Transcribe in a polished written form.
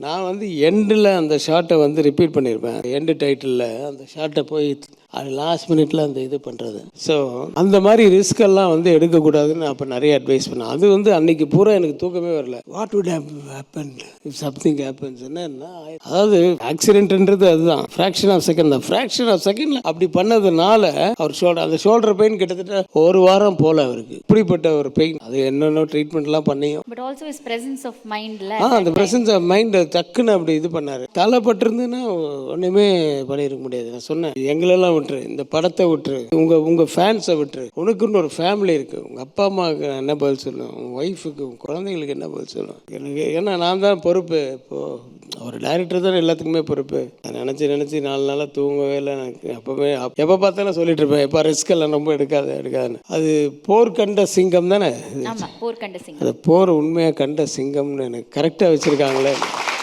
நான் வந்து எண்டில் அந்த ஷார்ட்டை வந்து ரிப்பீட் பண்ணியிருப்பேன். எண்டு டைட்டிலில் அந்த ஷார்ட்டை போய் அது லாஸ்ட் மினிட்ல அந்த இது பண்ணுறது. ஸோ அந்த மாதிரி ரிஸ்கெல்லாம் வந்து எடுக்கக்கூடாதுன்னு அப்போ நிறைய அட்வைஸ் பண்ணேன். அது வந்து அன்னைக்கு பூரா எனக்கு தூக்கமே வரல. What would happen if something happens என்ன, அதாவது ஆக்சிடென்ட்ன்றது அதுதான் ஃப்ராக்ஷன் ஆஃப் செகண்ட் தான். ஃப்ராக்ஷன் ஆஃப் செகண்டில் அப்படி பண்ணதுனால அவர் அந்த ஷோல்டர் பெயின் கிட்டத்தட்ட ஒரு வாரம் போல் அவருக்கு இப்படிப்பட்ட ஒரு பெயின். அது என்னென்ன ட்ரீட்மெண்ட்லாம் பண்ணியும் but also is presence of மைண்ட்ல அந்த பிரசன்ஸ் ஆஃப் மைண்ட் டக்குன்னு அப்படி இது பண்ணார். தலை பட்டிருந்துன்னா ஒன்றுமே பண்ணியிருக்க முடியாது. நான் சொன்னேன், எங்களெல்லாம் விட்டுரு, இந்த படத்தை விட்டுரு, உங்கள் ஃபேன்ஸை விட்டுரு, உனக்குன்னு ஒரு ஃபேமிலி இருக்குது, உங்கள் அப்பா அம்மாவுக்கு என்ன பதில் சொல்லணும், உங்கள் ஒய்ஃபுக்கு உங்கள் குழந்தைங்களுக்கு என்ன பதில் சொல்லணும், எனக்கு ஏன்னா நான் தான் பொறுப்பு. இப்போது ஒரு டைரக்டர் தான் எல்லாத்துக்குமே பொறுப்பு. நினச்சி 4 நாளாக தூங்கவே இல்லை. எனக்கு அப்போவே எப்போ பார்த்தாலும் சொல்லிட்டு இருப்பேன், எப்போ ரிஸ்க் எல்லாம் ரொம்ப எடுக்காதுன்னு. அது போர் கண்ட சிங்கம் தானே, போர் கண்ட சிங்கம். அது போர் உண்மையாக கண்ட சிங்கம்னு எனக்கு கரெக்டாக வச்சுருக்காங்களே.